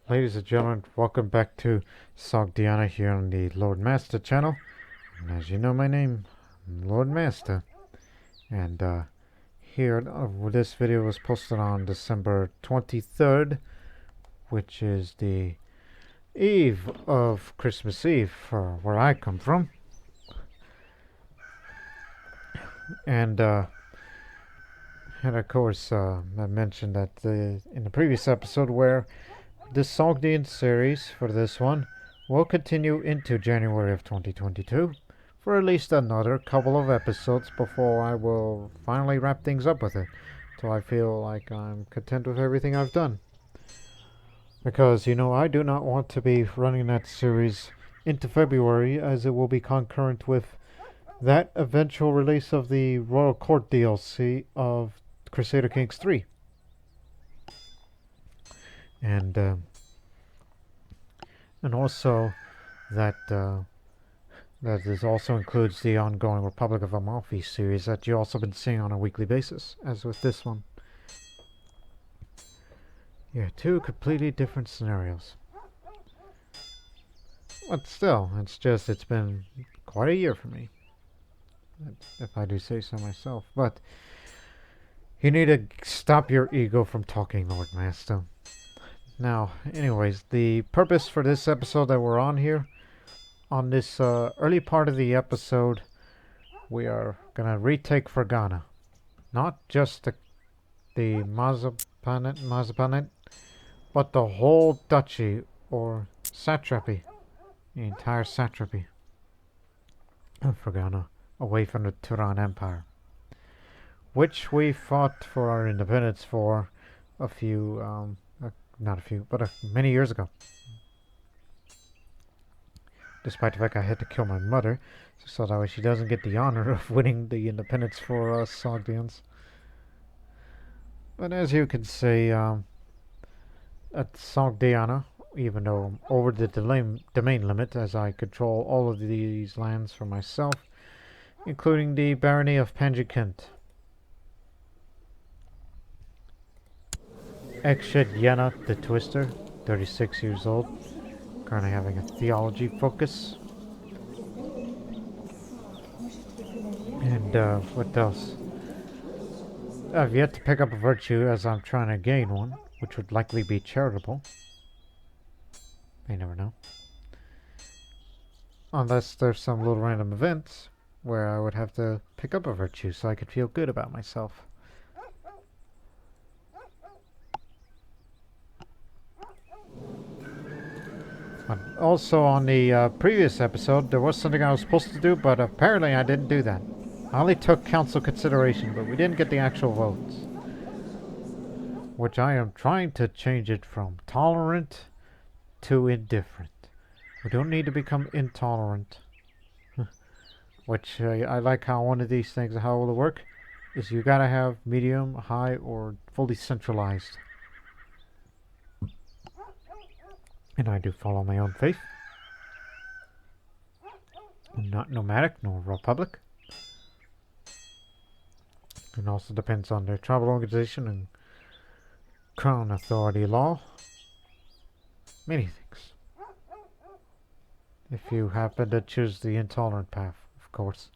Ladies and gentlemen, welcome back to Sogdiana here on the Lord Master channel. And as you know my name, I'm Lord Master. And here, this video was posted on December 23rd, which is the eve of Christmas Eve for where I come from. And of course, I mentioned that in the previous episode where the Sogdian series for this one will continue into January of 2022 for at least another couple of episodes before I will finally wrap things up with it, till I feel like I'm content with everything I've done. Because, I do not want to be running that series into February, as it will be concurrent with that eventual release of the Royal Court DLC of Crusader Kings 3. And also that this also includes the ongoing Republic of Amalfi series that you also been seeing on a weekly basis, as with this one. Yeah, two completely different scenarios. But still, it's been quite a year for me, if I do say so myself. But you need to stop your ego from talking, Lord Master. Now, anyways, the purpose for this episode that we're on here, on this early part of the episode, we are gonna retake Fergana. Not just the Mazapanate, but the whole duchy, or satrapy, the entire satrapy of Fergana, away from the Turan Empire, which we fought for our independence for a few, not a few, but many years ago. Despite the fact I had to kill my mother, so that way she doesn't get the honor of winning the independence for us Sogdians. But as you can see, at Sogdiana, even though I'm over the domain limit, as I control all of these lands for myself, including the barony of Panjikent. Ekshid Yena, the Twister, 36 years old, currently having a theology focus. And what else? I've yet to pick up a virtue, as I'm trying to gain one, which would likely be charitable. You never know. Unless there's some little random events where I would have to pick up a virtue so I could feel good about myself. Also, on the previous episode, there was something I was supposed to do, but apparently I didn't do that. I only took council consideration, but we didn't get the actual votes. Which I am trying to change it from tolerant to indifferent. We don't need to become intolerant. Which I like how one of these things, how will it work, is you gotta have medium, high, or fully centralized. And I do follow my own faith. I'm not nomadic nor republic. It also depends on their tribal organization and crown authority law. Many things. If you happen to choose the intolerant path, of course.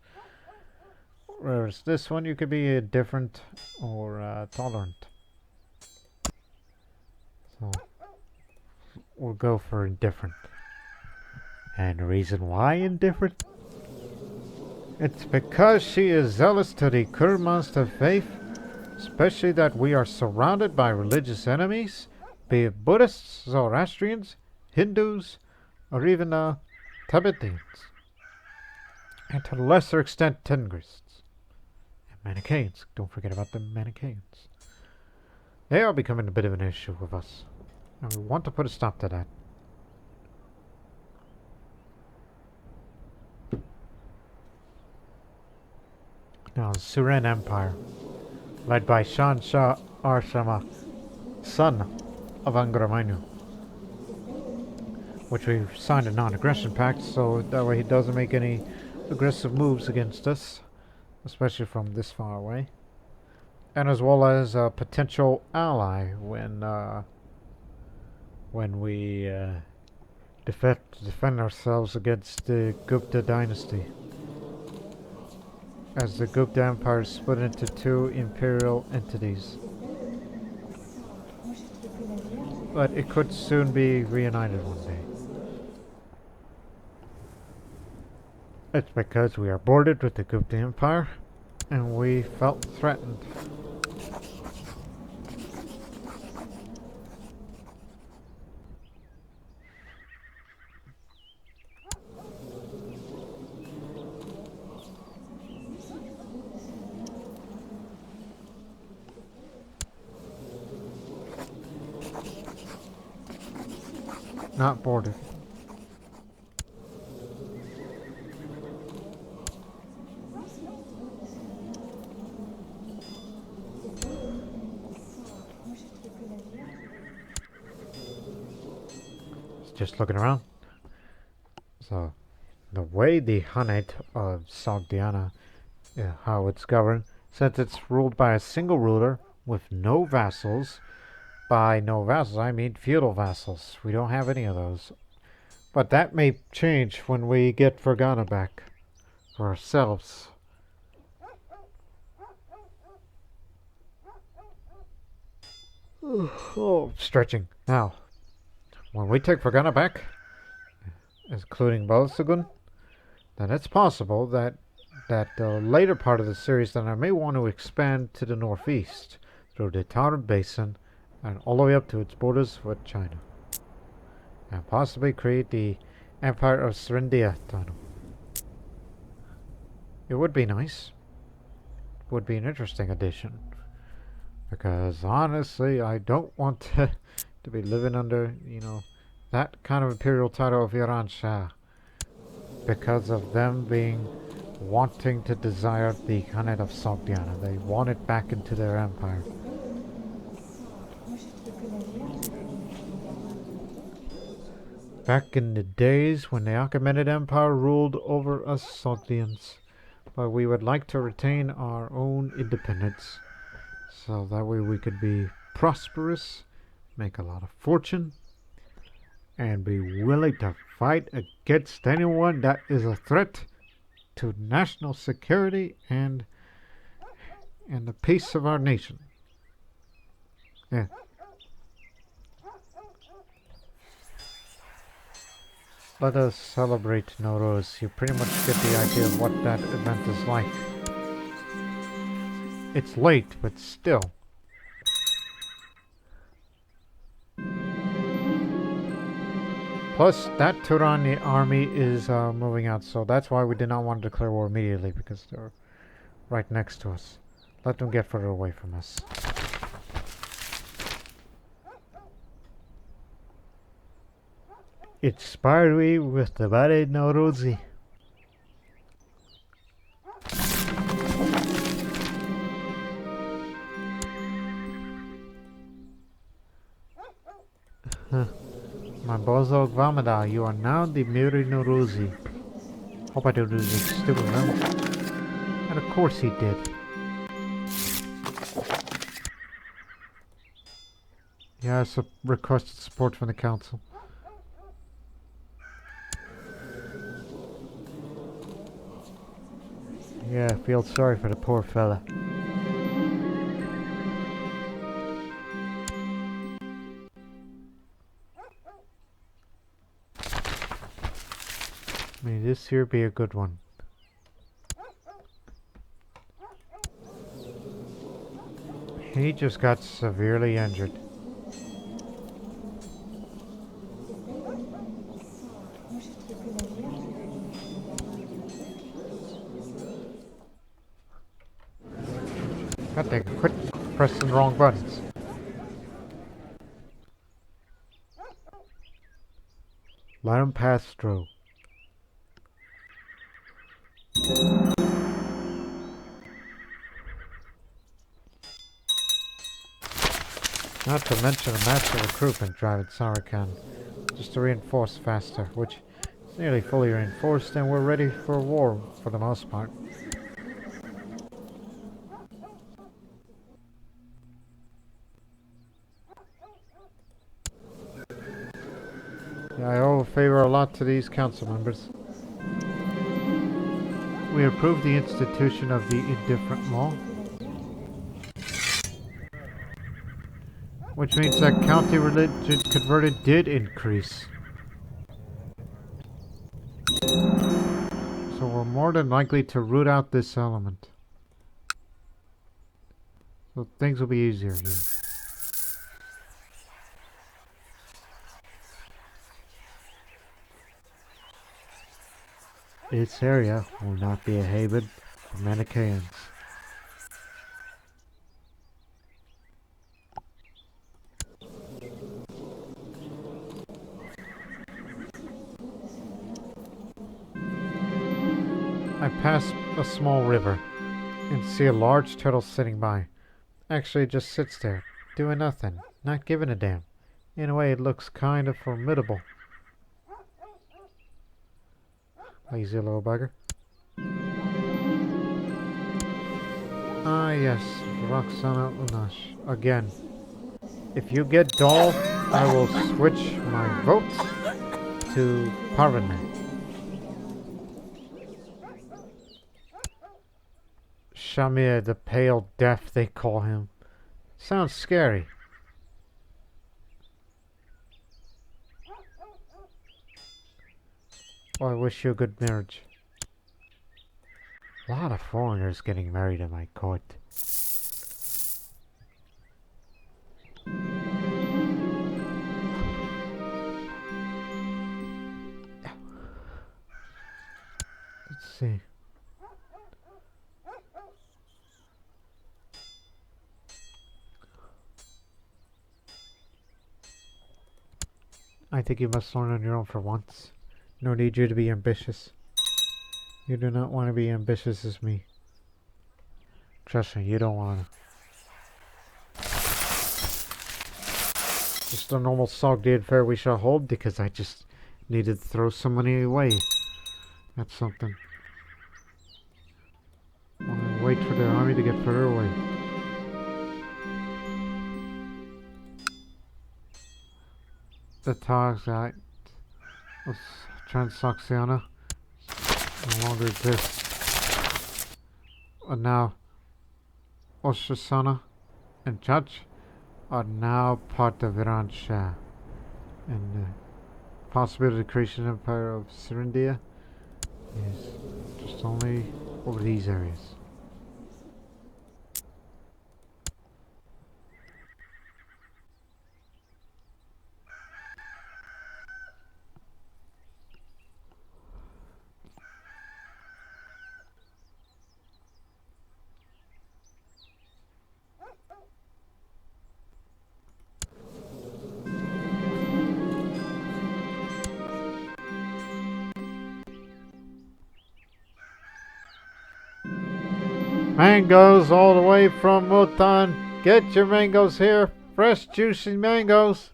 Whereas this one, you could be indifferent or tolerant. So we'll go for indifferent. And the reason why indifferent? It's because she is zealous to the Kurmaster faith, especially that we are surrounded by religious enemies, be it Buddhists, Zoroastrians, Hindus, or even Tibetans, and to a lesser extent Tengrists, and Manichaeans. Don't forget about the Manichaeans. They are becoming a bit of an issue with us, and we want to put a stop to that. Now, the Turan Empire, led by Shan Shah Arshama, son of Angramanyu, which we've signed a non-aggression pact, so that way he doesn't make any aggressive moves against us, especially from this far away. And as well as a potential ally when when we defend ourselves against the Gupta dynasty. As the Gupta Empire split into two imperial entities. But it could soon be reunited one day. It's because we are bordered with the Gupta Empire and we felt threatened. Not bordered. Just looking around. So, the way the Khanate of Sogdiana, how it's governed, since it's ruled by a single ruler with no vassals. By no vassals, I mean feudal vassals. We don't have any of those. But that may change when we get Fergana back for ourselves. Oh, stretching. Now, when we take Fergana back, including Balasagun, then it's possible that the later part of the series that I may want to expand to the northeast through the Turan Basin and all the way up to its borders with China. And possibly create the Empire of Sogdia tunnel. It would be nice. It would be an interesting addition. Because honestly, I don't want to be living under, that kind of imperial title of Iran Shah. Because of them wanting to desire the Khanate of Sogdiana. They want it back into their empire. Back in the days when the Achaemenid Empire ruled over us Sogdians. But we would like to retain our own independence. So that way we could be prosperous, make a lot of fortune, and be willing to fight against anyone that is a threat to national security and the peace of our nation. Yeah. Let us celebrate Nowruz. You pretty much get the idea of what that event is like. It's late, but still. Plus, that Turan army is moving out, so that's why we did not want to declare war immediately, because they're right next to us. Let them get further away from us. Inspire me with the Bade Nowruzi. My bozo Vamada, you are now the Miri Nowruzi. Hope I don't do this stupid number. And of course he did. Yeah, I requested support from the council. Yeah, I feel sorry for the poor fella. May this here be a good one. He just got severely injured. God dang, quit pressing the wrong buttons. Let him pass through. Not to mention a massive recruitment drive at Samarkand, just to reinforce faster, which is nearly fully reinforced, and we're ready for war for the most part. I owe a favor a lot to these council members. We approve the institution of the indifferent law, which means that county religion converted did increase. So we're more than likely to root out this element. So things will be easier here. This area will not be a haven for Manichaeans. I pass a small river and see a large turtle sitting by. Actually, it just sits there, doing nothing, not giving a damn. In a way, it looks kind of formidable. Lazy little bugger. Ah, yes, Roxana Unash. Again. If you get dull, I will switch my vote to Parliament. Shamir, the Pale Deaf, they call him. Sounds scary. Well, I wish you a good marriage. A lot of foreigners getting married in my court. Let's see. I think you must learn on your own for once. No need you to be ambitious. You do not want to be ambitious as me. Trust me, you don't want to. Just a normal Sogdian fair we shall hold because I just needed to throw some money away. That's something. I'll wait for their army to get further away. The Targite of Transoxiana no longer exists. And now Oshasana and Judge are now part of Iran Shah. And the possibility of the creation empire of Syrindia is just only over these areas. Mangoes all the way from Mutan. Get your mangoes here. Fresh, juicy mangoes.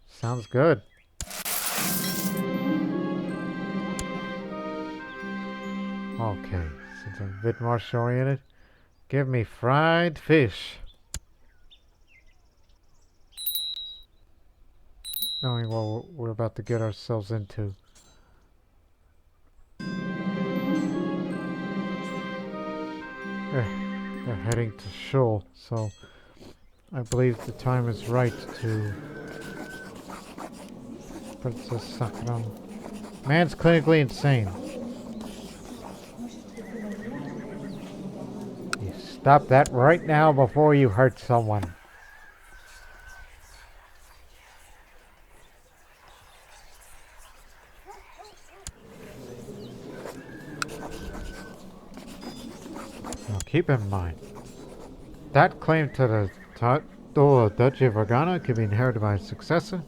Sounds good. Okay, since I'm a bit marsh oriented, give me fried fish. Knowing what we're about to get ourselves into. They're heading to Shul, so I believe the time is right to Princess Sakram. Man's clinically insane. You stop that right now before you hurt someone. Now keep in mind, that claim to the title of Duchy of Fergana can be inherited by a successor.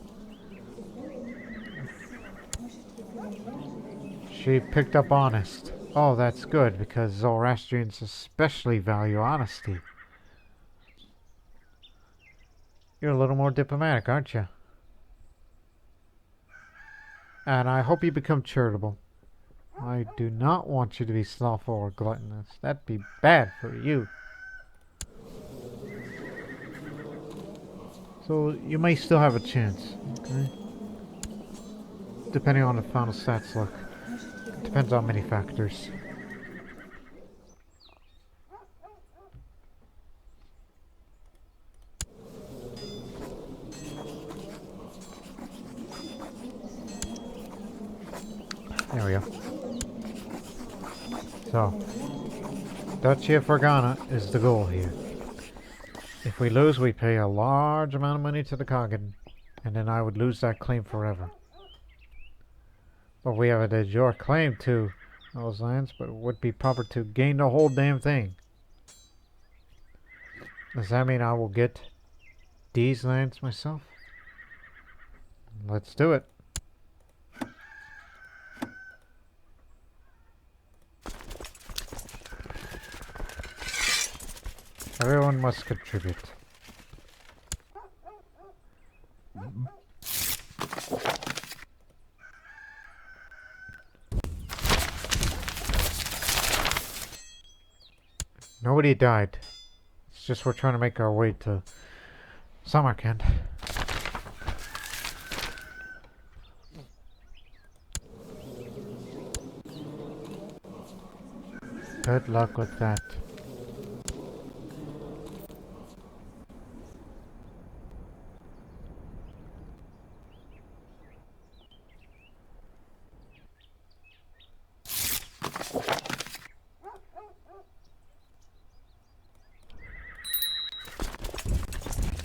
She picked up honest. Oh, that's good, because Zoroastrians especially value honesty. You're a little more diplomatic, aren't you? And I hope you become charitable. I do not want you to be slothful or gluttonous. That'd be bad for you. So you may still have a chance, okay? Depending on the final stats look. Depends on many factors. There we go. So, Duchy of Fergana is the goal here. If we lose, we pay a large amount of money to the Coggin, and then I would lose that claim forever. But we have a de jure claim to those lands, but it would be proper to gain the whole damn thing. Does that mean I will get these lands myself? Let's do it. Everyone must contribute. Nobody died. It's just we're trying to make our way to Samarkand. Good luck with that.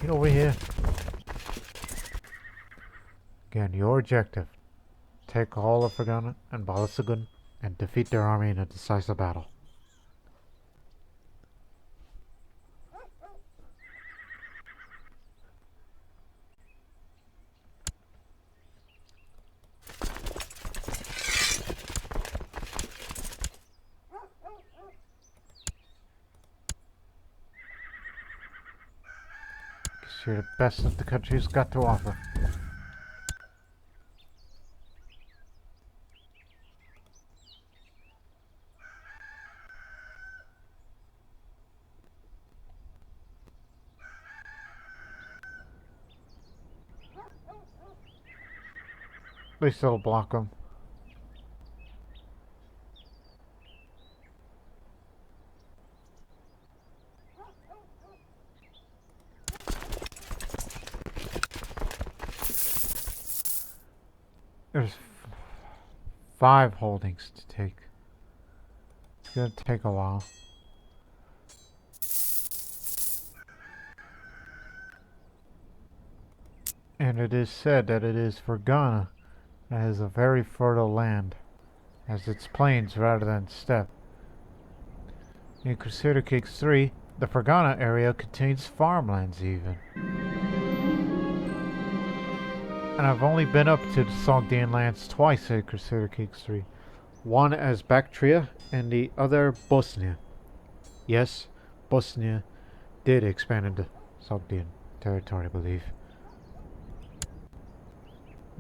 Get over here. Again, your objective. Take all of Fergana and Balasagun and defeat their army in a decisive battle. You're the best that the country's got to offer. They still block them. There's 5 holdings to take. It's gonna take a while. And it is said that it is Fergana that has a very fertile land, as it's plains rather than steppe. In Crusader Kings 3, the Fergana area contains farmlands even. And I've only been up to the Sogdian lands twice in Crusader Kings 3. One as Bactria and the other Bosnia. Yes, Bosnia did expand into Sogdian territory, I believe.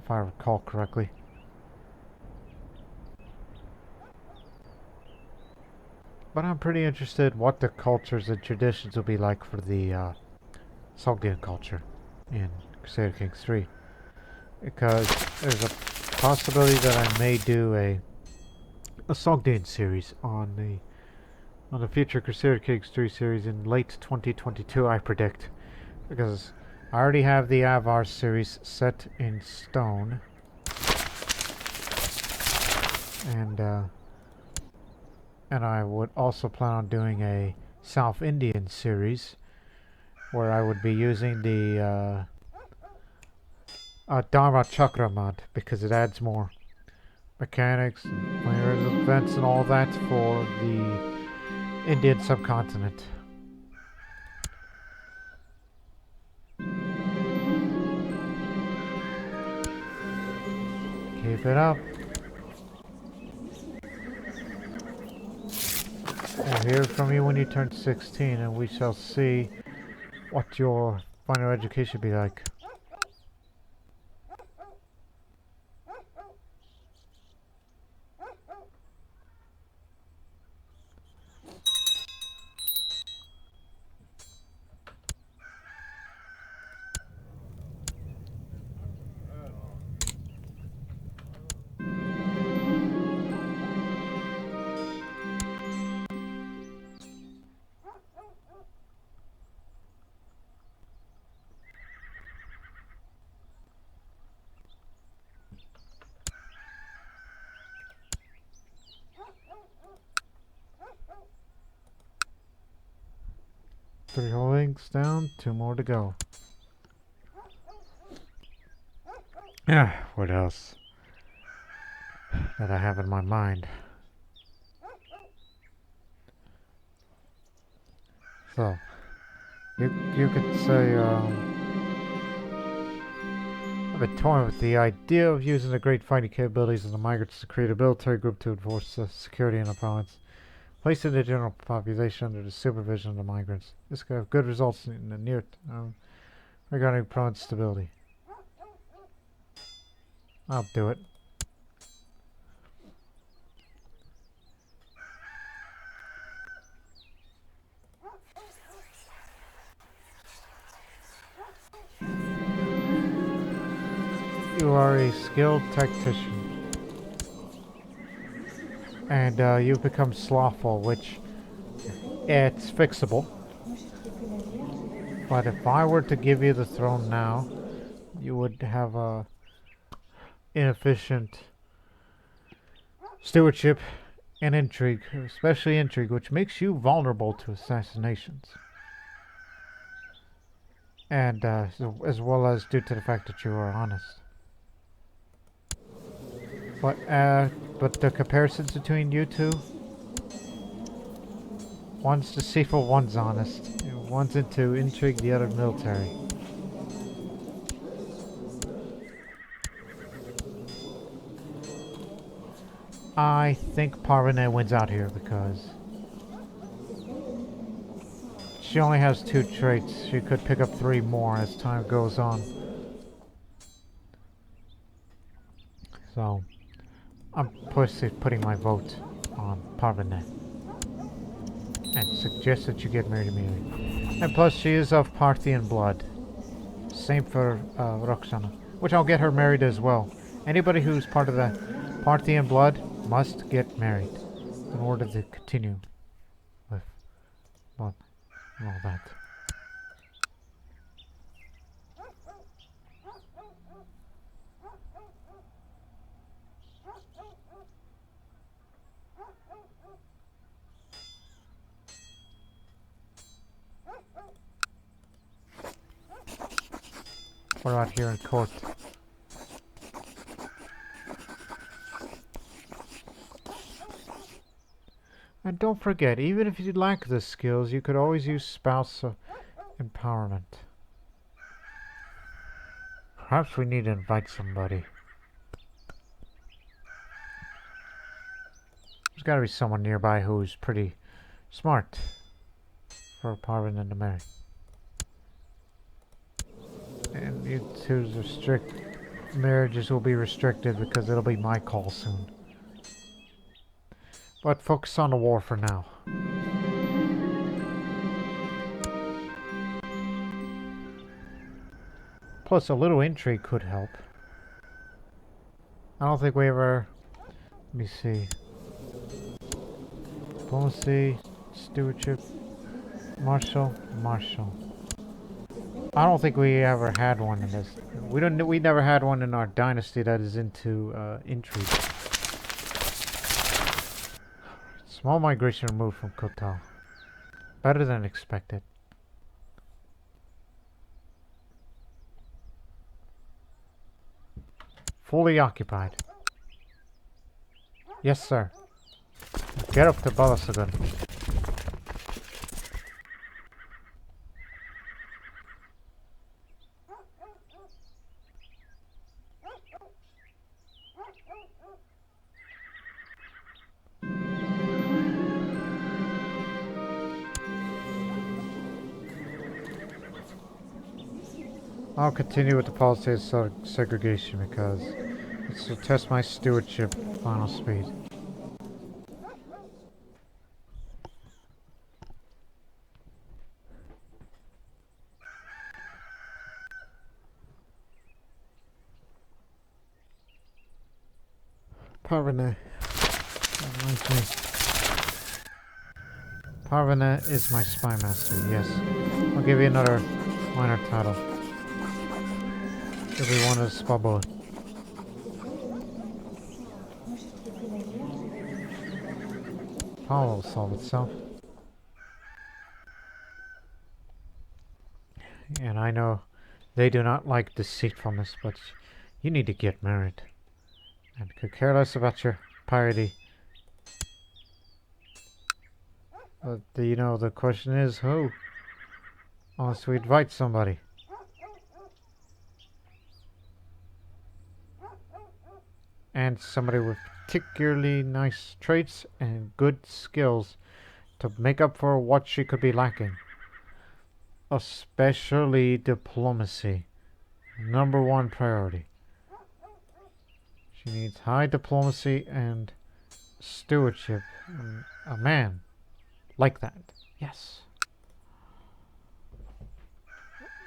If I recall correctly. But I'm pretty interested what the cultures and traditions will be like for the Sogdian culture in Crusader Kings 3. Because there's a possibility that I may do a Sogdian series on the future Crusader Kings 3 series in late 2022, I predict. Because I already have the Avar series set in stone. And I would also plan on doing a South Indian series where I would be using the Dharma Chakra mod because it adds more mechanics and players events and all that for the Indian subcontinent. Keep it up. We'll hear from you when you turn 16 and we shall see what your final education be like. 3 holdings down, 2 more to go. Yeah, what else that I have in my mind? So, you could say, I've been toying with the idea of using the great fighting capabilities of the migrants to create a military group to enforce security in the province, placing the general population under the supervision of the migrants. This could have good results in the near term regarding province stability. I'll do it. You are a skilled tactician, and you've become slothful, which it's fixable. But if I were to give you the throne now, you would have a inefficient stewardship and intrigue, especially intrigue, which makes you vulnerable to assassinations. And as well as due to the fact that you are honest. But the comparisons between you two, one's deceitful, one's honest. One's into intrigue, the other military. I think Parvane wins out here because she only has 2 traits. She could pick up 3 more as time goes on. So, I'm putting my vote on Parvane. And suggest that you get married immediately. And plus, she is of Parthian blood. Same for Roxana. Which I'll get her married as well. Anybody who's part of the Parthian blood must get married in order to continue with blood and all that. We're out here in court. And don't forget, even if you lack the skills, you could always use spouse empowerment. Perhaps we need to invite somebody. There's gotta be someone nearby who's pretty smart for Parvin to marry. And you two's marriages will be restricted because it'll be my call soon. But focus on the war for now. Plus a little intrigue could help. I don't think we ever... Let me see. Diplomacy, stewardship, marshal. I don't think we ever had one in this. We never had one in our dynasty that is into intrigue. Small migration removed from Kotal. Better than expected. Fully occupied. Yes, sir. Get up to Balasagun. I'll continue with the policy of segregation because it's to test my stewardship final speed. Parvana. Parvana is my spy master, yes. I'll give you another minor title. If we want a spabo. Power will solve itself. and I know they do not like deceitfulness, but you need to get married. And could care less about your piety. But, you know, the question is who? Unless we invite somebody. And somebody with particularly nice traits and good skills to make up for what she could be lacking. Especially diplomacy. #1 priority. She needs high diplomacy and stewardship. A man like that. Yes.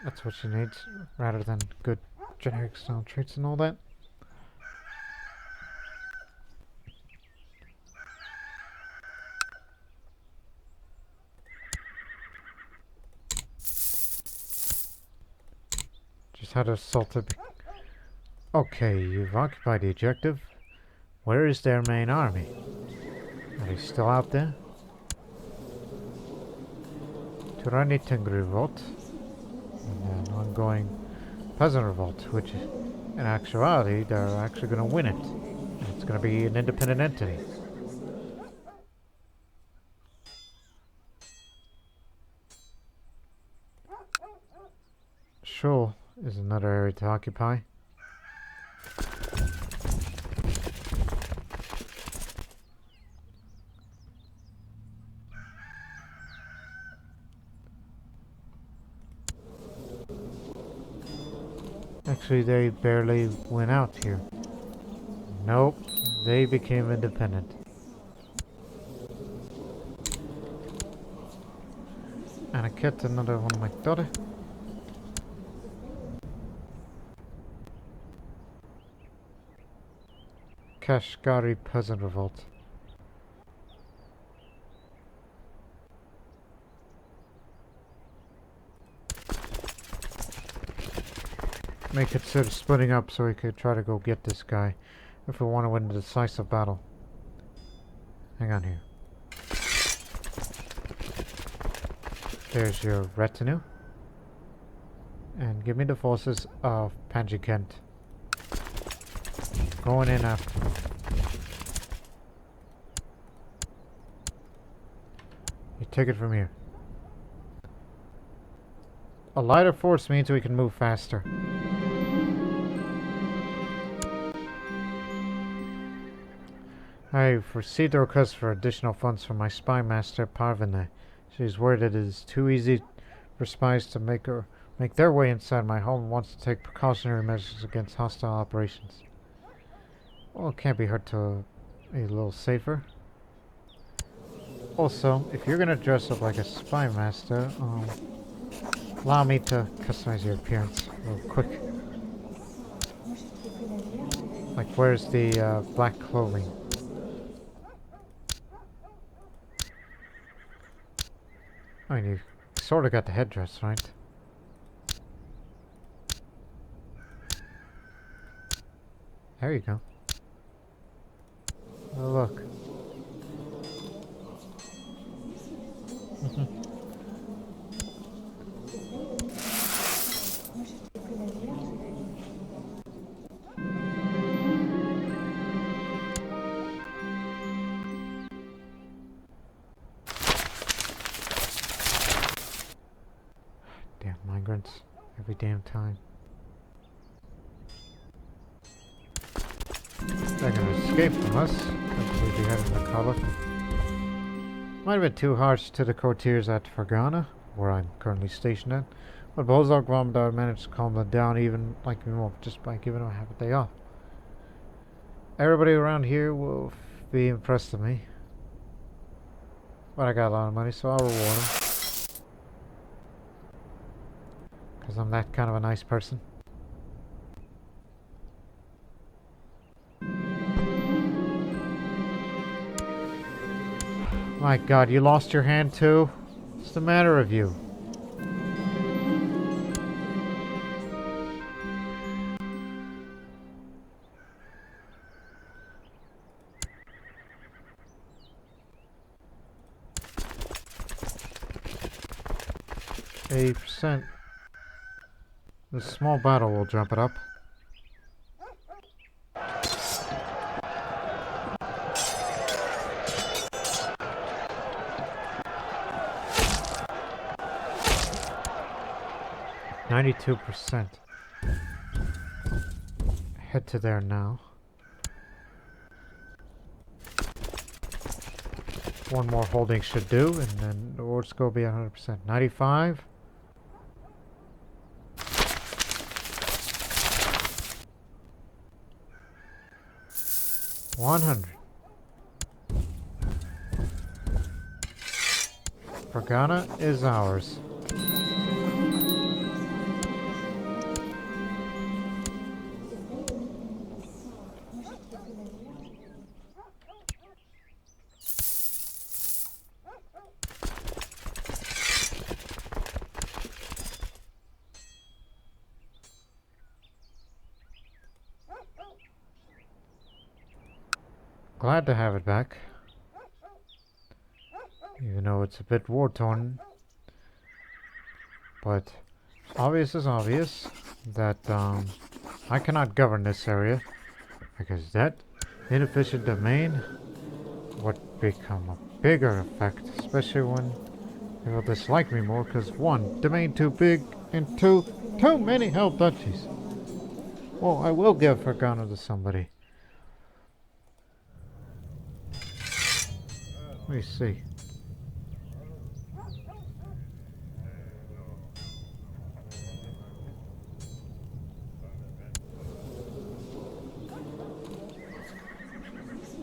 That's what she needs, rather than good generic style traits and all that. Just had to assault it. Okay, you've occupied the objective. Where is their main army? Are they still out there? Turan revolt. And an ongoing peasant revolt, which in actuality, they're actually going to win it. And it's going to be an independent entity. Shul is another area to occupy. Actually, they barely went out here. Nope, they became independent. And I kept another one of my daughter. Kashgari Peasant Revolt. May consider splitting up so we could try to go get this guy if we want to win the decisive battle. Hang on here. There's your retinue. And give me the forces of Panji Kent. Going in after. You take it from here. A lighter force means we can move faster. I received a request for additional funds from my spy master Parvene. She's worried it is too easy for spies to make their way inside my home and wants to take precautionary measures against hostile operations. Well, it can't be hurt to be a little safer. Also, if you're gonna dress up like a spy master, allow me to customize your appearance real quick. Like, where's the black clothing? I mean, you sort of got the headdress, right? There you go. Oh, look. Damn migrants. Every damn time. They're gonna escape from us. Hopefully we have in the cover. Might have been too harsh to the courtiers at Fergana, where I'm currently stationed at, but Bozog Vamdar managed to calm them down even like me more just by giving them a half a day off. Everybody around here will be impressed with me. But I got a lot of money, so I'll reward them. Because I'm that kind of a nice person. My God, you lost your hand too? What's the matter with you? %. This small battle will jump it up. %. Head to there now. One more holding should do, and then the ward score will be 100%. 95. $100. Fergana is ours. Glad to have it back. Even though it's a bit war-torn. But obvious is obvious that I cannot govern this area. Because that inefficient domain would become a bigger effect. Especially when they will dislike me more. Because one, domain too big. And two, too many hell duchies. Well, I will give Fergana to somebody. Let me see.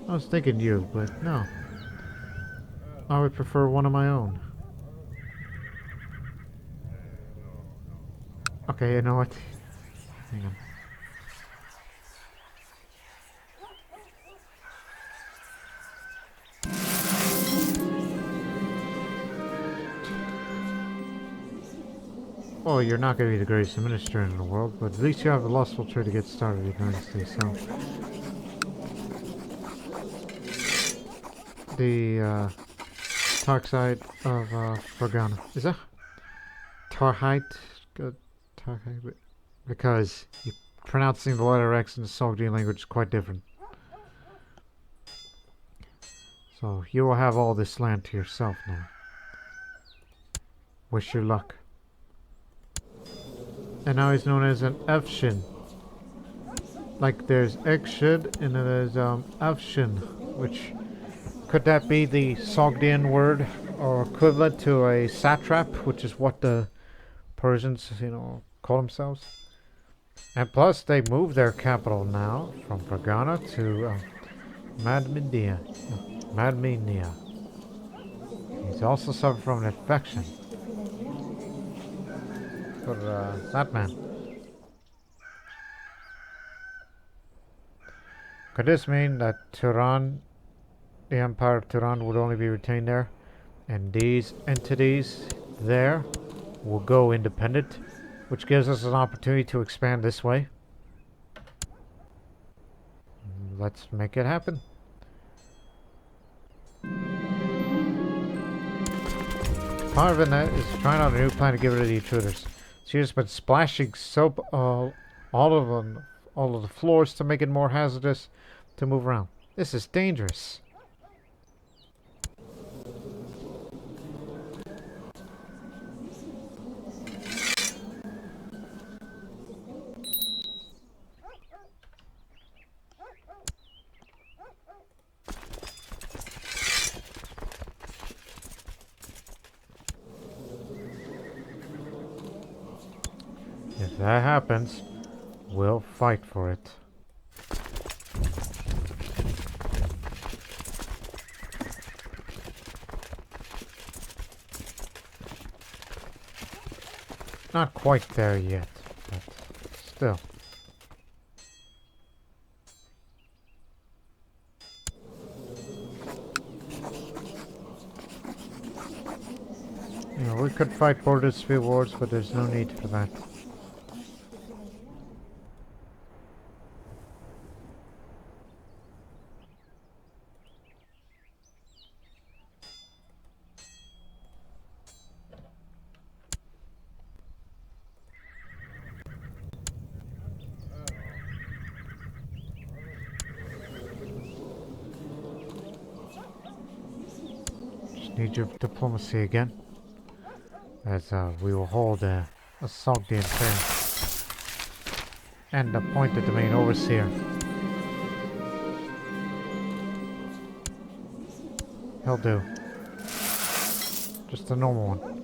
I was thinking you, but no. I would prefer one of my own. Okay, you know what? Hang on. Oh, you're not going to be the greatest administrator in the world, but at least you have a lustful trade to get started with dynasty, so... The, Tarkside of, Fergana. Is that? Tarhite? Good. Tarhite. Because pronouncing the letter X in the Sogdian language is quite different. So, you will have all this land to yourself now. Wish you luck. And now he's known as an Efshin. Like there's Ekshid and then there's Efshin, which could that be the Sogdian word or equivalent to a satrap, which is what the Persians, call themselves. And plus they moved their capital now from Fergana to Madminia. He's also suffered from an infection. For that man. Could this mean that Turan, the Empire of Turan, would only be retained there, and these entities there will go independent, which gives us an opportunity to expand this way? Let's make it happen. Parvana is trying out a new plan to get rid of the intruders. She has been splashing soap all of the floors to make it more hazardous to move around. This is dangerous. If that happens, we'll fight for it. Not quite there yet, but still. We could fight border dispute wars, but there's no need for that. need your diplomacy again. As we will hold a Sogdian fair. And appointed the main overseer. He'll do. Just a normal one.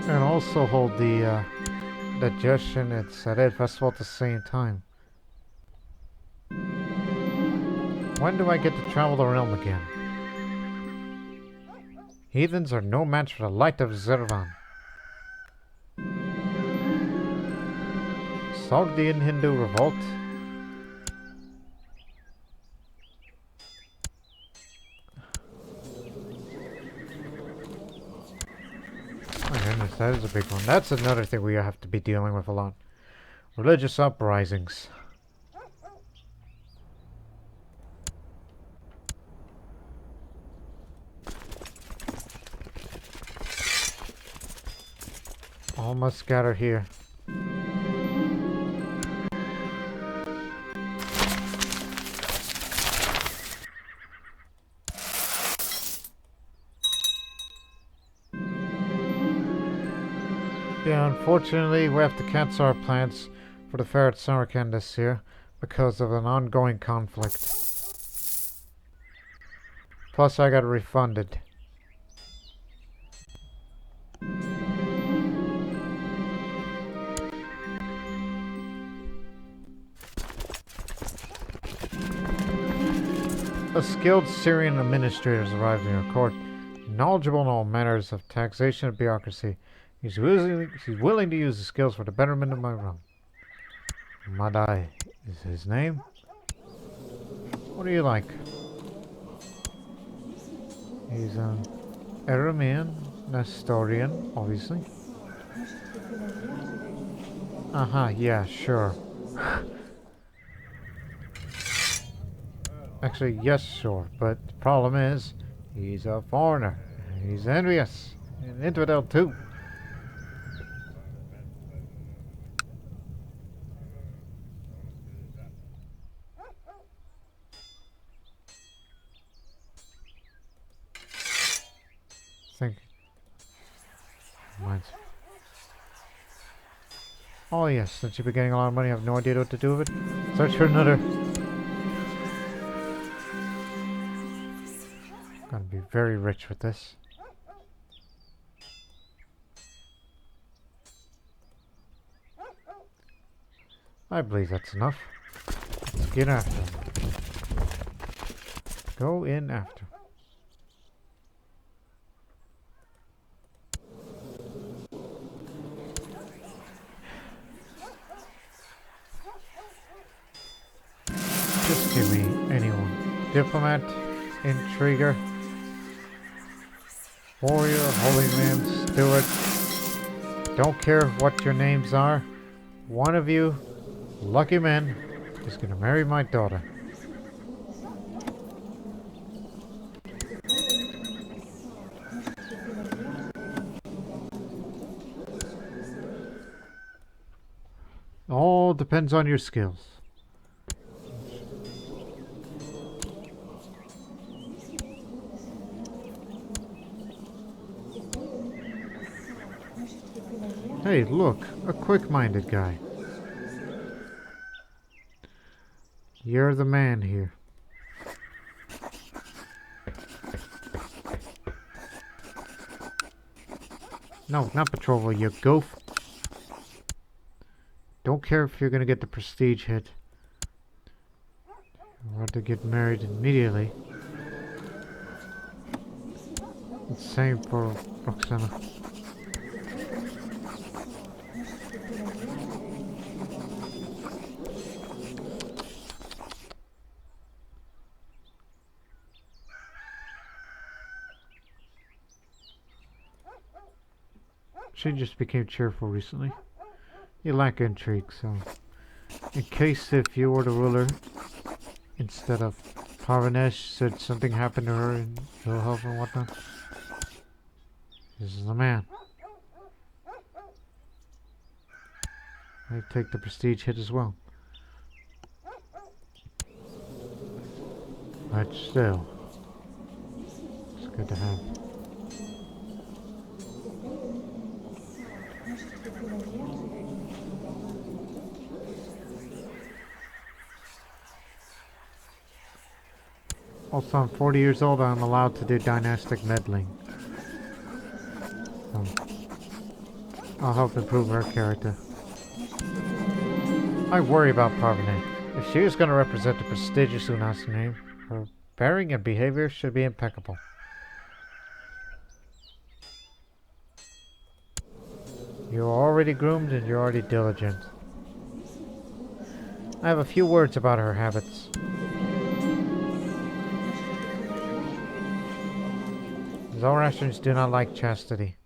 And also hold the digestion and Sared Festival at the same time. When do I get to travel the realm again? Heathens are no match for the light of Zervan. Sogdian Hindu revolt. My goodness, that is a big one. That's another thing we have to be dealing with a lot. Religious uprisings. All must gather here. Yeah, unfortunately, we have to cancel our plans for the fair at Samarkand this year because of an ongoing conflict. Plus, I got refunded. A skilled Syrian administrator has arrived in your court, knowledgeable in all matters of taxation and bureaucracy. He's willing to use his skills for the betterment of my realm. Madai is his name. What do you like? He's an Aramean, Nestorian, obviously. Yeah, sure. Actually, yes, sure, but the problem is, he's a foreigner. He's envious. An infidel, too. Think. Reminds. Oh yes, since you've been getting a lot of money, I have no idea what to do with it. Search for another. Gonna be very rich with this. I believe that's enough. Let's get after him. Go in after. Just give me anyone. Diplomat, intriguer, warrior, holy man, steward. Don't care what your names are. One of you, lucky men, is gonna marry my daughter. All depends on your skills. Hey, look, a quick-minded guy. You're the man here. No, not patrol, you goof. Don't care if you're gonna get the prestige hit. Or to get married immediately. Same for Roxana. She just became cheerful recently. You lack intrigue, so in case if you were the ruler instead of Parvanesh, said something happened to her and ill health and whatnot. This is the man. I take the prestige hit as well. But still, it's good to have. Also, I'm 40 years old, I'm allowed to do dynastic meddling. So, I'll help improve her character. I worry about Parvane. If she is going to represent the prestigious Unas name, her bearing and behavior should be impeccable. You're already groomed and you're already diligent. I have a few words about her habits. Zoroastrians do not like chastity.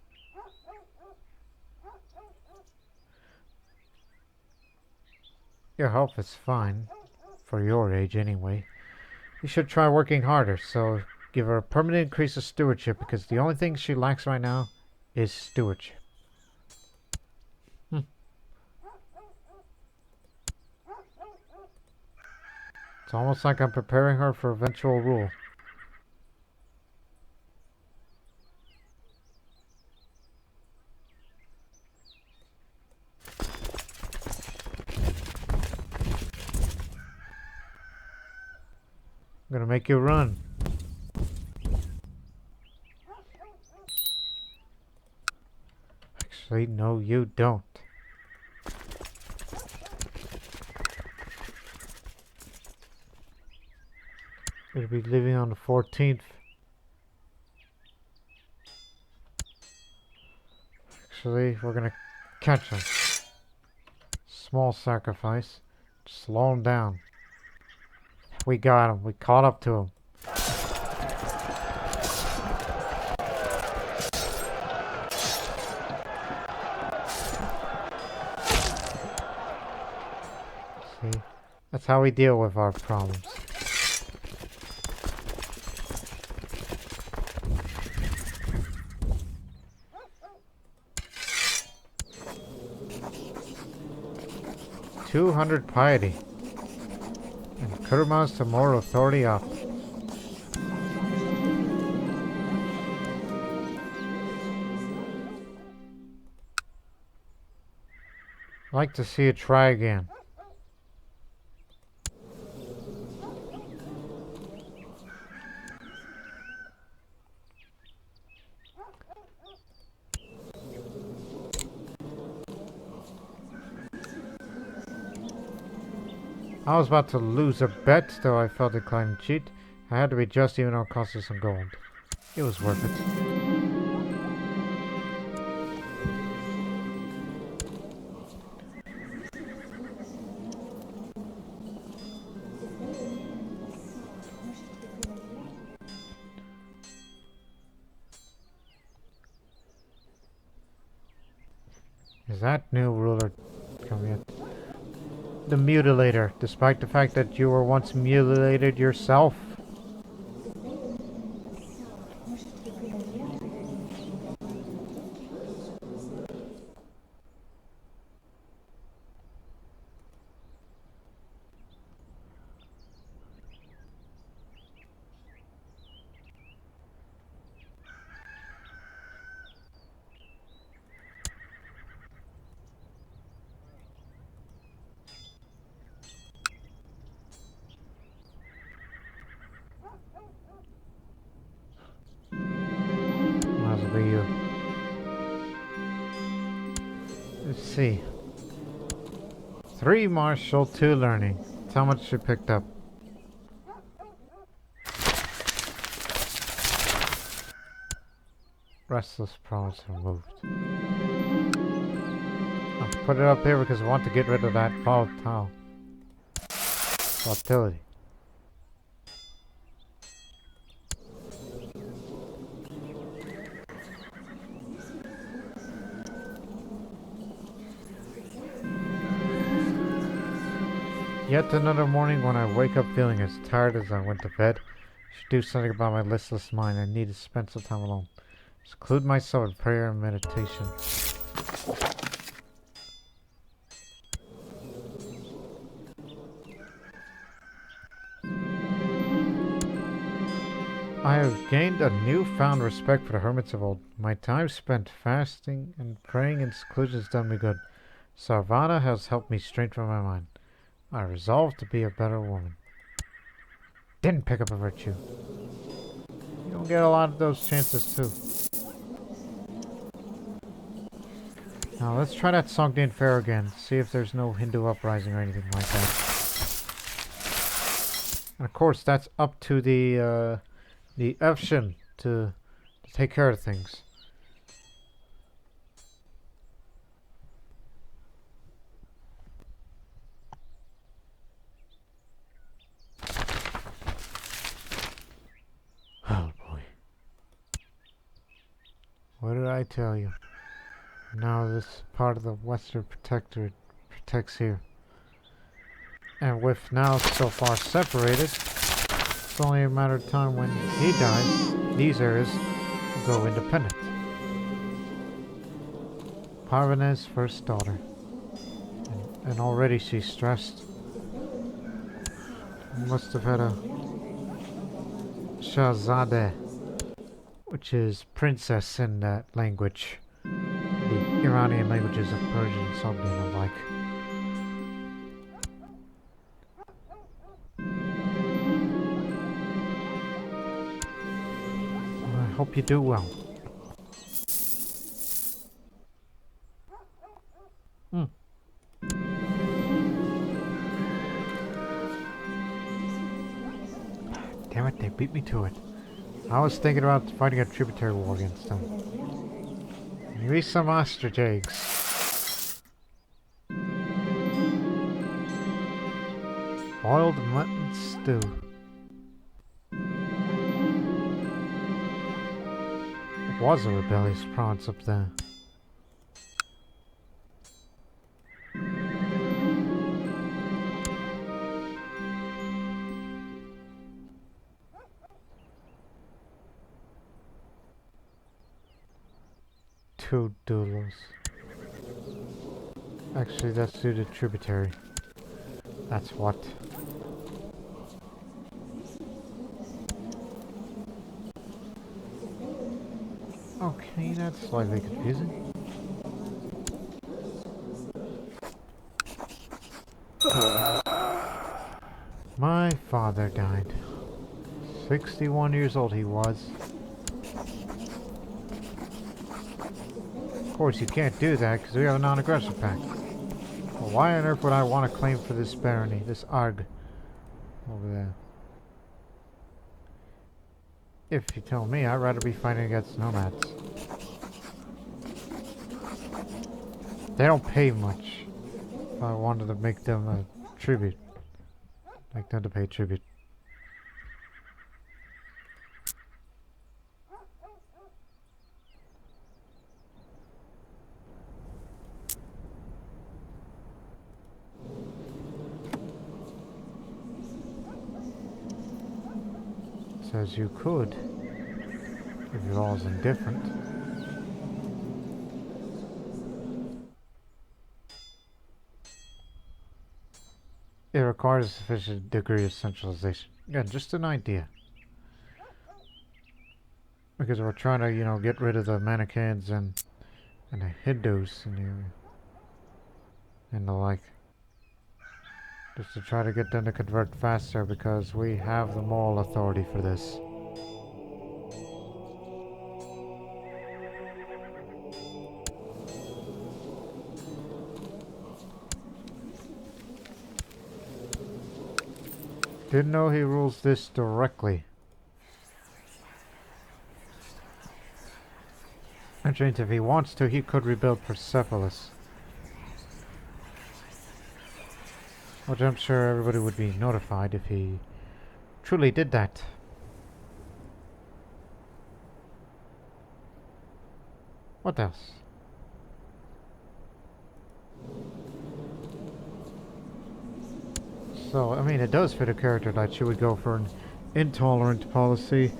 Your health is fine, for your age anyway. You should try working harder, so give her a permanent increase of stewardship, because the only thing she lacks right now is stewardship. It's almost like I'm preparing her for eventual rule. I'm gonna make you run. Actually, no, you don't. You'll be leaving on the 14th. Actually, we're gonna catch him. Small sacrifice. Slow him down. We got him. We caught up to him. See? That's how we deal with our problems. $200 piety. And Kurma's to more authority up. I'd like to see it try again. I was about to lose a bet, though I felt inclined to cheat. I had to be just even though it cost us some gold. It was worth it. Is that new ruler coming yet? The mutilator, despite the fact that you were once mutilated yourself. You. Let's see. 3 martial, 2 learning. That's how much she picked up. Restless promise removed. I'll put it up here because I want to get rid of that volatility. Yet another morning when I wake up feeling as tired as I went to bed. I should do something about my listless mind. I need to spend some time alone. Seclude myself in prayer and meditation. I have gained a newfound respect for the hermits of old. My time spent fasting and praying in seclusion has done me good. Sarvana has helped me strengthen my mind. I resolve to be a better woman. Didn't pick up a virtue. You don't get a lot of those chances too. Now let's try that Sogdian fair again. See if there's no Hindu uprising or anything like that. And of course that's up to the Evshin to take care of things. Oh boy. What did I tell you? Now this part of the Western Protectorate protects here. And with now so far separated, it's only a matter of time when he dies, these areas will go independent. Parvana's first daughter. And already she's stressed. Must have had a Shahzadeh, which is princess in that language. The Iranian languages of Persian, Sogdian, and like. I hope you do well. Damn it, they beat me to it. I was thinking about fighting a tributary war against them. Maybe some ostrich eggs. Boiled mutton stew. It was a rebellious province up there. Two doodles. Actually, that's due to tributary. That's what. Okay, that's slightly confusing. My father died. 61 years old he was. Of course, you can't do that because we have a non-aggressor pact. Well, why on earth would I want to claim for this barony, this ARG over there? If you tell me, I'd rather be fighting against nomads. They don't pay much. If I wanted to make them a tribute. Like them to pay tribute. Says you could, if your law is indifferent. It requires a sufficient degree of centralization. Again, just an idea. Because we're trying to, you know, get rid of the Manichaeans and the Hindus in the area. And the like. Just to try to get them to convert faster because we have the moral authority for this. Didn't know he rules this directly. Actually, if he wants to, he could rebuild Persepolis. Which I'm sure everybody would be notified if he truly did that. What else? So, I mean, it does fit a character that she would go for an intolerant policy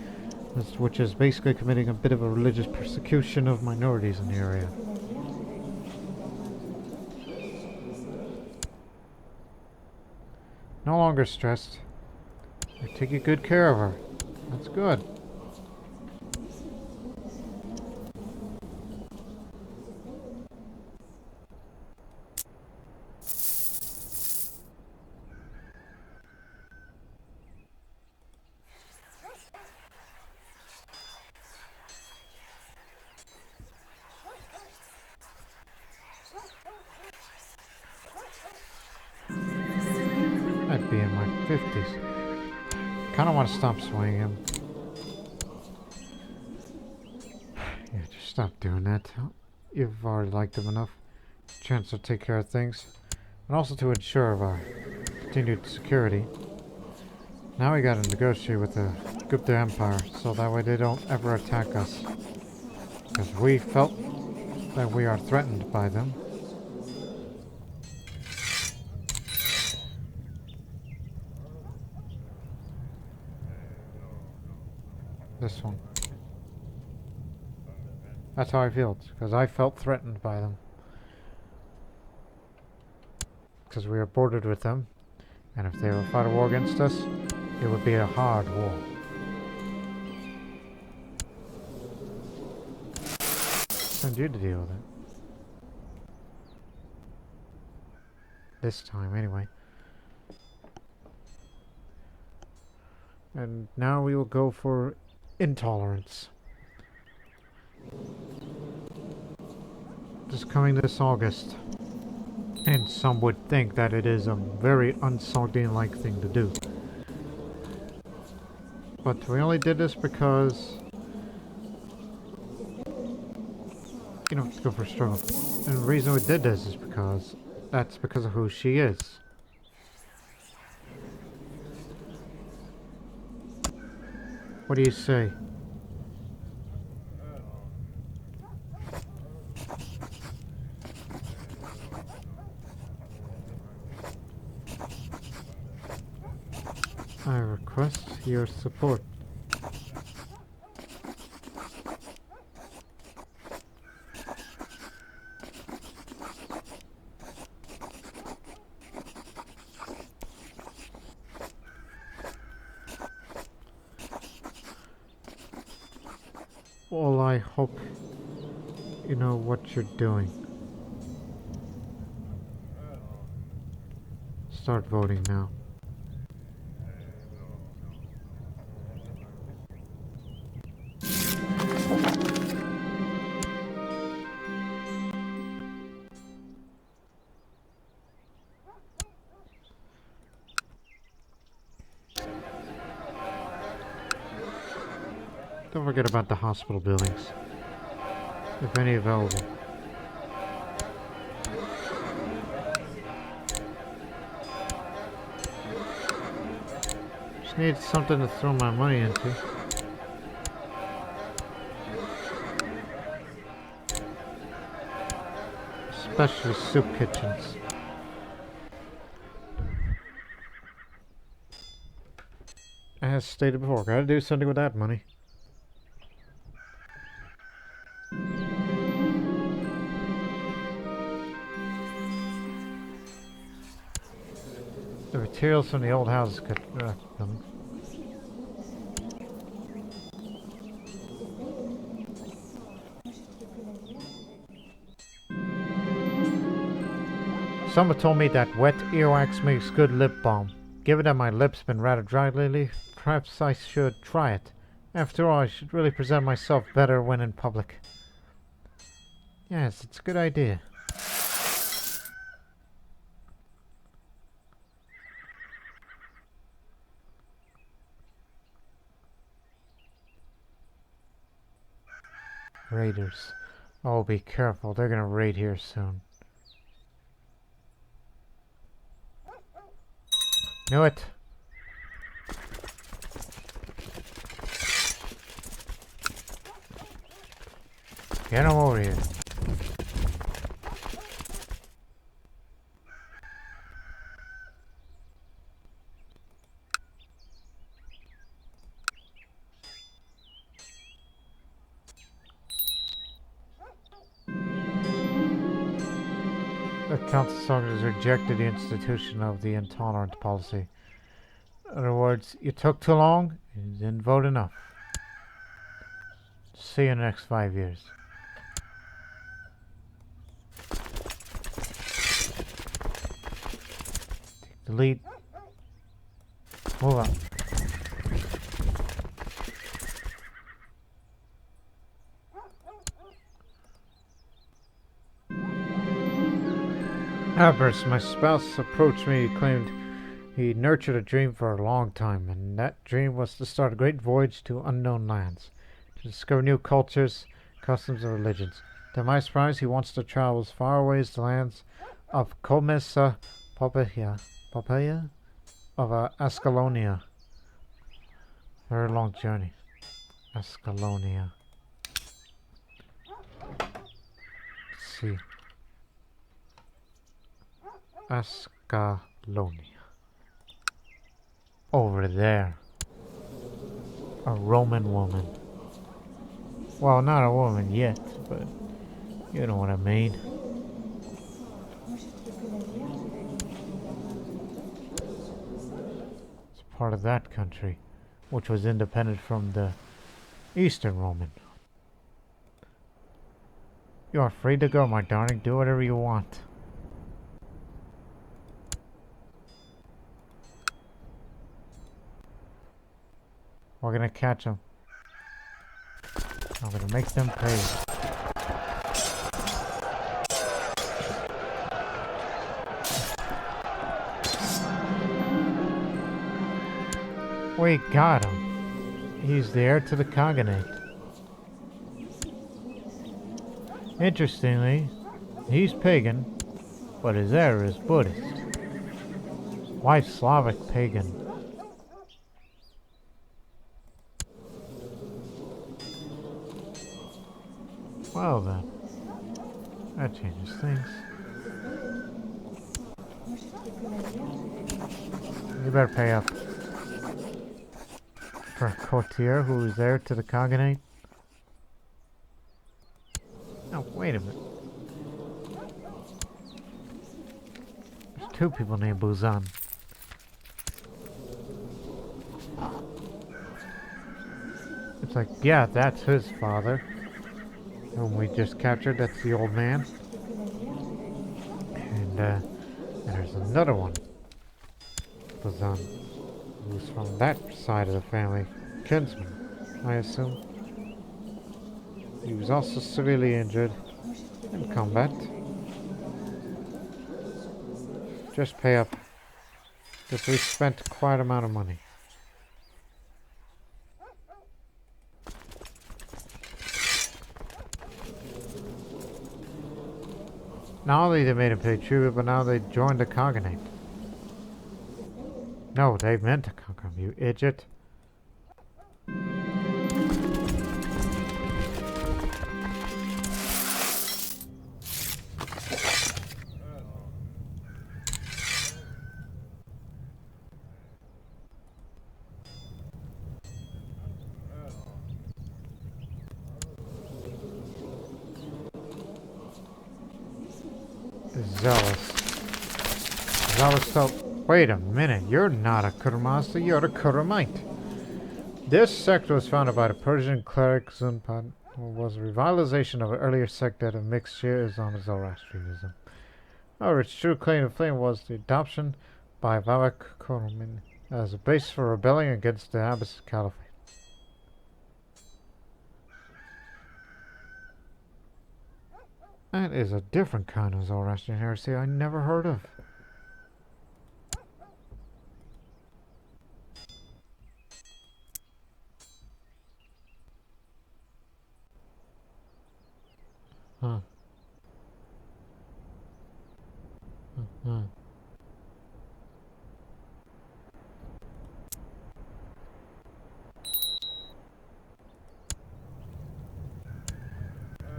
which is basically committing a bit of a religious persecution of minorities in the area. No longer stressed. You're taking good care of her. That's good. I'd be in my 50s. Kinda want to stop swinging him. Yeah, just stop doing that. You've already liked him enough. Chance to take care of things. And also to ensure of our continued security. Now we gotta negotiate with the Gupta Empire so that way they don't ever attack us. Because we felt that we are threatened by them. This one. That's how I feel, because I felt threatened by them. Because we are bordered with them, and if they ever fought a war against us, it would be a hard war. Send you to deal with it. This time, anyway. And now we will go for intolerance. Just coming this August. And some would think that it is a very un-Sogdian-like thing to do. But we only did this because... you know, to go for a struggle. And the reason we did this is because... that's because of who she is. What do you say? I request your support. Well, I hope you know what you're doing. Start voting now. Don't forget about the hospital buildings, if any available. Just need something to throw my money into. Especially soup kitchens. As stated before, gotta do something with that money. The materials from the old houses could them. Someone told me that wet earwax makes good lip balm. Given that my lips been rather dry lately, perhaps I should try it. After all, I should really present myself better when in public. Yes, it's a good idea. Raiders. Oh, be careful. They're gonna raid here soon. Knew it. Get him over here. Council Sogdia rejected the institution of the intolerant policy. In other words, you took too long and you didn't vote enough. See you in the next 5 years. Take the lead. Move on. Albers, my spouse, approached me. He claimed he nurtured a dream for a long time, and that dream was to start a great voyage to unknown lands, to discover new cultures, customs, and religions. To my surprise, he wants to travel as far away as the lands of Comesa Popea of Ascalonia. Very long journey. Ascalonia. Let's see. Ascalonia. Over there. A Roman woman. Well, not a woman yet, but you know what I mean. It's part of that country, which was independent from the Eastern Roman. You are free to go, my darling. Do whatever you want. We're gonna catch them. I'm gonna make them pay. We got him. He's the heir to the Khaganate. Interestingly, he's pagan, but his heir is Buddhist. White Slavic pagan. Well then, that changes things. You better pay up for a courtier who is heir to the Khaganate. Oh, wait a minute. There's two people named Buzan. It's like, yeah, that's his father, whom we just captured. That's the old man. And there's another one, Buzan, who's from that side of the family. Kinsman, I assume. He was also severely injured in combat. Just pay up, because we spent quite an amount of money. Not only they made him pay tribute, but now they joined the Khaganate. No, they meant to conquer him, you idiot. Zealous, so wait a minute, you're not a Kurmaster, you're a Kuramite. This sect was founded by the Persian cleric Zunpan, who was a revitalization of an earlier sect that of mixed Shiism and Zoroastrianism. However, its true claim to fame was the adoption by Vavak Kurman as a basis for rebelling against the Abbasid Caliphate. That is a different kind of Zoroastrian heresy I never heard of. Huh.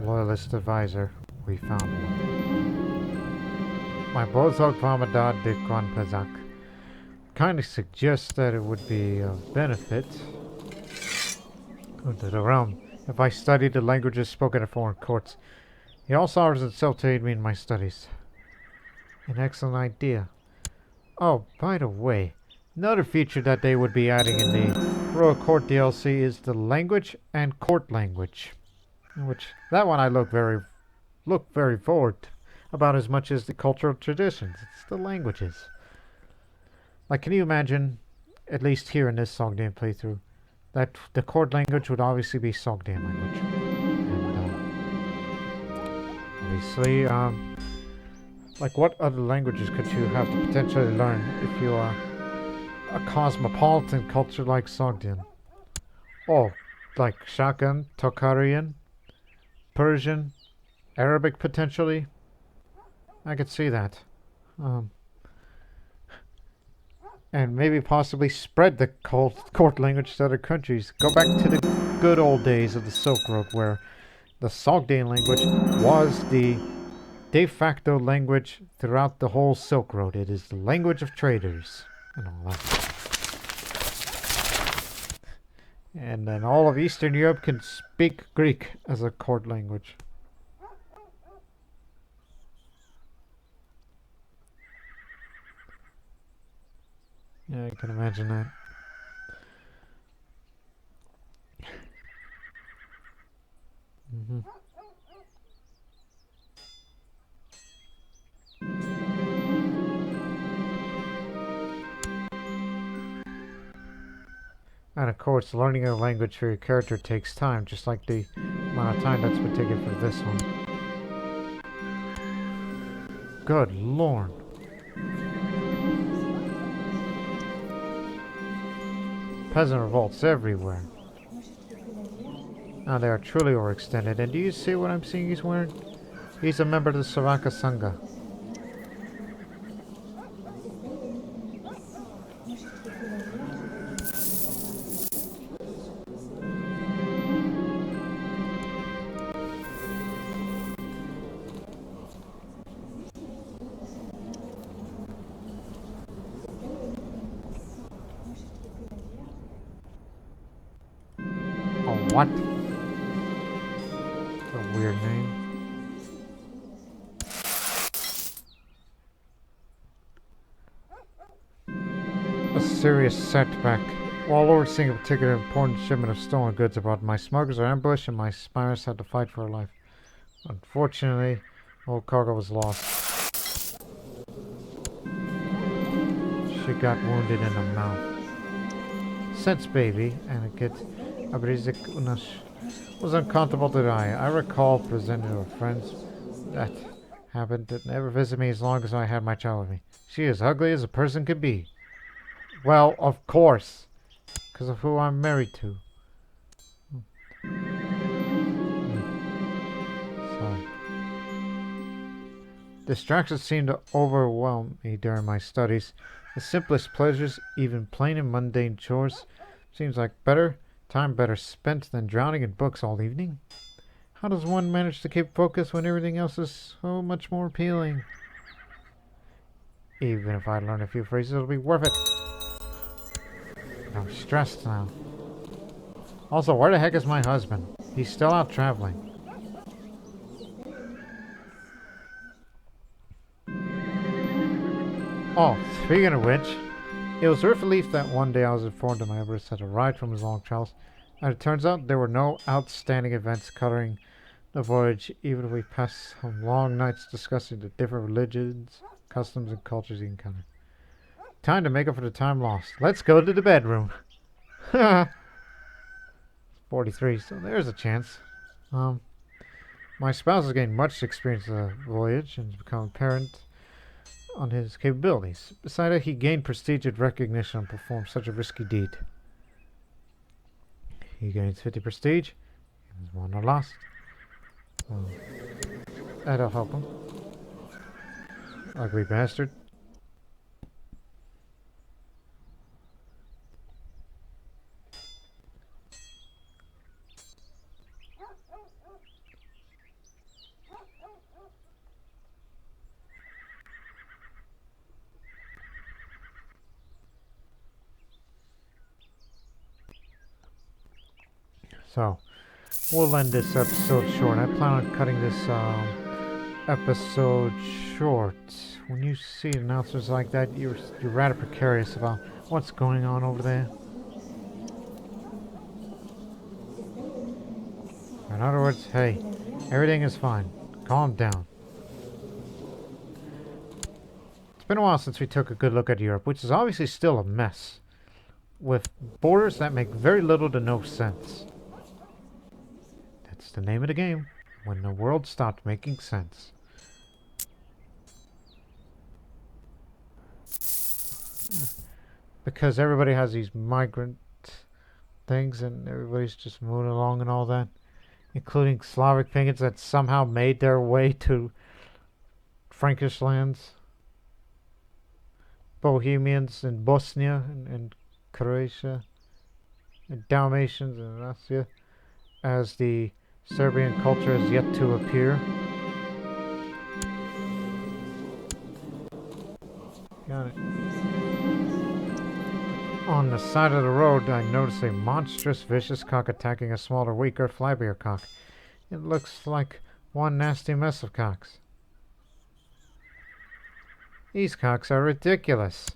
Loyalist advisor. We found one. My Bozog Pamadad de Kwan Pazak kindly suggests that it would be of benefit to the realm if I studied the languages spoken at foreign courts. He also offers himself to aid me in my studies. An excellent idea. Oh, by the way, another feature that they would be adding in the Royal Court DLC is the language and court language. Which, that one I look very forward to, about as much as the cultural traditions. It's the languages. Like, can you imagine, at least here in this Sogdian playthrough, that the court language would obviously be Sogdian language. And obviously, like what other languages could you have to potentially learn if you are a cosmopolitan culture like Sogdian? Oh, like Shakan, Tokharian, Persian, Arabic potentially? I could see that. And maybe possibly spread the court language to other countries. Go back to the good old days of the Silk Road where the Sogdian language was the de facto language throughout the whole Silk Road. It is the language of traders and all that. And then all of Eastern Europe can speak Greek as a court language. Yeah, I can imagine that. And of course, learning a language for your character takes time, just like the amount of time that's been taken for this one. Good lord. Peasant revolts everywhere. Now they are truly overextended. And do you see what I'm seeing he's wearing? He's a member of the Saraka Sangha. Oh, what? A weird name. A serious setback. While overseeing a particular important shipment of stolen goods aboard, my smugglers are ambushed and my spies had to fight for her life. Unfortunately, all cargo was lost. She got wounded in the mouth. Since baby, Anakin Abrizik Unash was uncomfortable to die. I recall presenting to her friends that happened to never visit me as long as I had my child with me. She is ugly as a person could be. Well, of course, because of who I'm married to. Sorry. Distractions seem to overwhelm me during my studies. The simplest pleasures, even plain and mundane chores, seems like time better spent than drowning in books all evening. How does one manage to keep focus when everything else is so much more appealing? Even if I learn a few phrases, it'll be worth it. I'm stressed now. Also, where the heck is my husband? He's still out traveling. Oh, speaking of which, it was with relief that one day I was informed that my Everest had arrived from his long travels, and it turns out there were no outstanding events covering the voyage, even if we passed some long nights discussing the different religions, customs, and cultures he encountered. Time to make up for the time lost. Let's go to the bedroom. 43, so there's a chance. My spouse has gained much experience on the voyage and has become apparent on his capabilities. Besides that, he gained prestige and recognition and performed such a risky deed. He gains 50 prestige. He was won or lost. So, that'll help him. Ugly bastard. So, we'll end this episode short. I plan on cutting this episode short. When you see announcers like that, you're rather precarious about what's going on over there. In other words, hey, everything is fine. Calm down. It's been a while since we took a good look at Europe, which is obviously still a mess, with borders that make very little to no sense. That's the name of the game, when the world stopped making sense. Because everybody has these migrant things and everybody's just moving along and all that, including Slavic pagans that somehow made their way to Frankish lands, Bohemians in Bosnia and Croatia, and Dalmatians in Russia, as the Serbian culture has yet to appear. Got it. On the side of the road, I noticed a monstrous, vicious cock attacking a smaller, weaker, flabbier cock. It looks like one nasty mess of cocks. These cocks are ridiculous.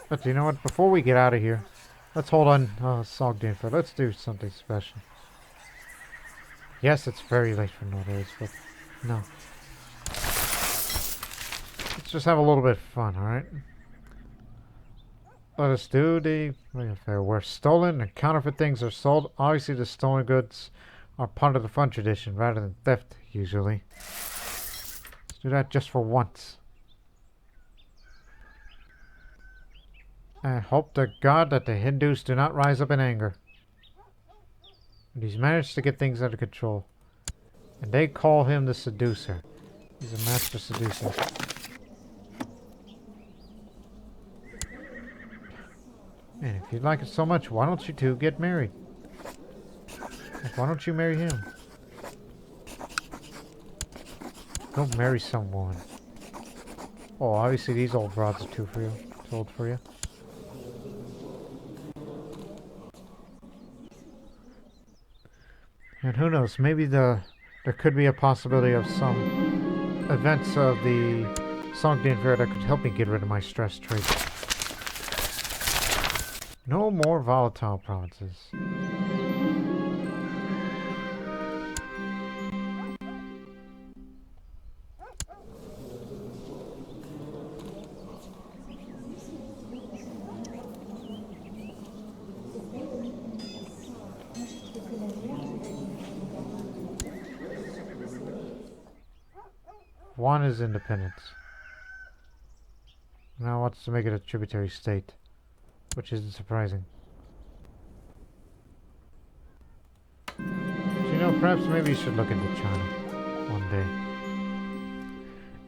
But you know what? Before we get out of here, let's hold on Sogdian for. Let's do something special. Yes, it's very late for nowadays, but no. Let's just have a little bit of fun, alright? Let us do the affair where stolen and counterfeit things are sold. Obviously, the stolen goods are part of the fun tradition rather than theft, usually. Let's do that just for once. I hope to God that the Hindus do not rise up in anger. And he's managed to get things under control. And they call him the seducer. He's a master seducer. And if you like it so much, why don't you two get married? Like, why don't you marry him? Go marry someone. Oh, obviously these old broads are too old for you. And who knows, maybe there could be a possibility of some events of the Sogdian fair that could help me get rid of my stress traits. No more volatile provinces. One is independence. Now wants to make it a tributary state, which isn't surprising. But you know, perhaps maybe you should look into China one day.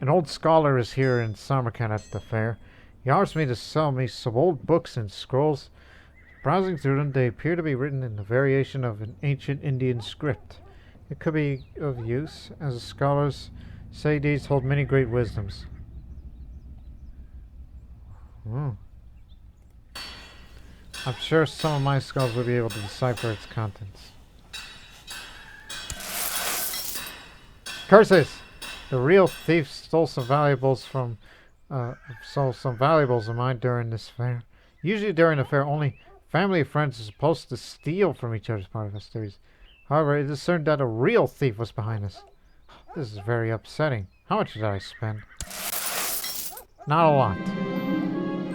An old scholar is here in Samarkand at the fair. He offers me to sell me some old books and scrolls. Browsing through them, they appear to be written in a variation of an ancient Indian script. It could be of use, as the scholars say these hold many great wisdoms. I'm sure some of my skulls will be able to decipher its contents. Curses! The real thief stole some valuables of mine during this fair. Usually during a fair, only family and friends are supposed to steal from each other's part of festivities. However, it is certain that a real thief was behind us. This is very upsetting. How much did I spend? Not a lot.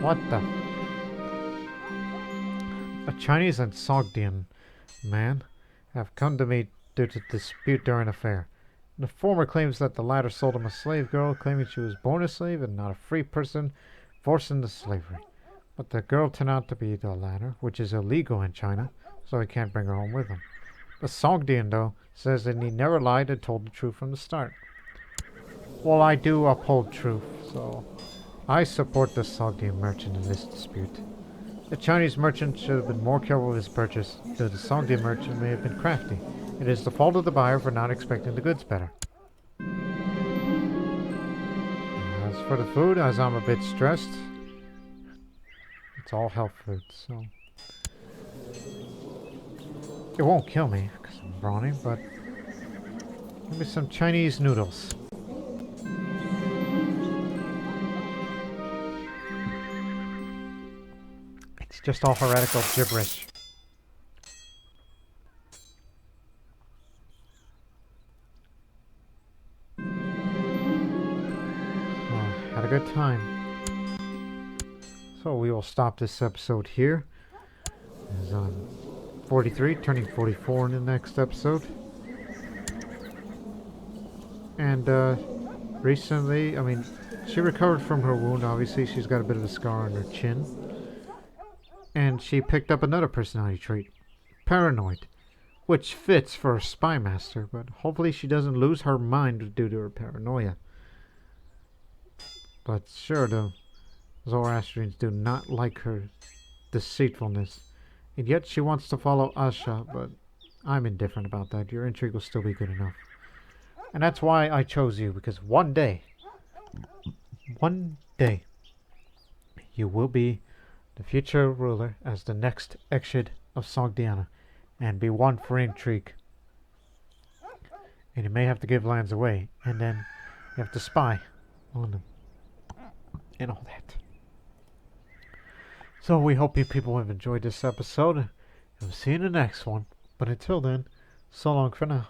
What the? A Chinese and Sogdian man have come to me due to dispute during a fair. The former claims that the latter sold him a slave girl, claiming she was born a slave and not a free person forced into slavery. But the girl turned out to be the latter, which is illegal in China, so he can't bring her home with him. The Sogdian, though, says that he never lied and told the truth from the start. Well, I do uphold truth, so I support the Sogdian merchant in this dispute. The Chinese merchant should have been more careful with his purchase, though the Sogdian merchant may have been crafty. It is the fault of the buyer for not expecting the goods better. As for the food, as I'm a bit stressed, it's all health food, so it won't kill me, because some brawny, but give me some Chinese noodles. It's just all heretical gibberish. Well, had a good time. So we will stop this episode here. It's on 43, turning 44 in the next episode. And recently, I mean, she recovered from her wound. Obviously, she's got a bit of a scar on her chin. And she picked up another personality trait, paranoid, which fits for a spy master, but hopefully she doesn't lose her mind due to her paranoia. But sure, the Zoroastrians do not like her deceitfulness, and yet she wants to follow Asha, but I'm indifferent about that. Your intrigue will still be good enough. And that's why I chose you, because one day, you will be the future ruler as the next Ekshid of Sogdiana, and be one for intrigue. And you may have to give lands away, and then you have to spy on them, and all that. So we hope you people have enjoyed this episode, and we'll see you in the next one. But until then, so long for now.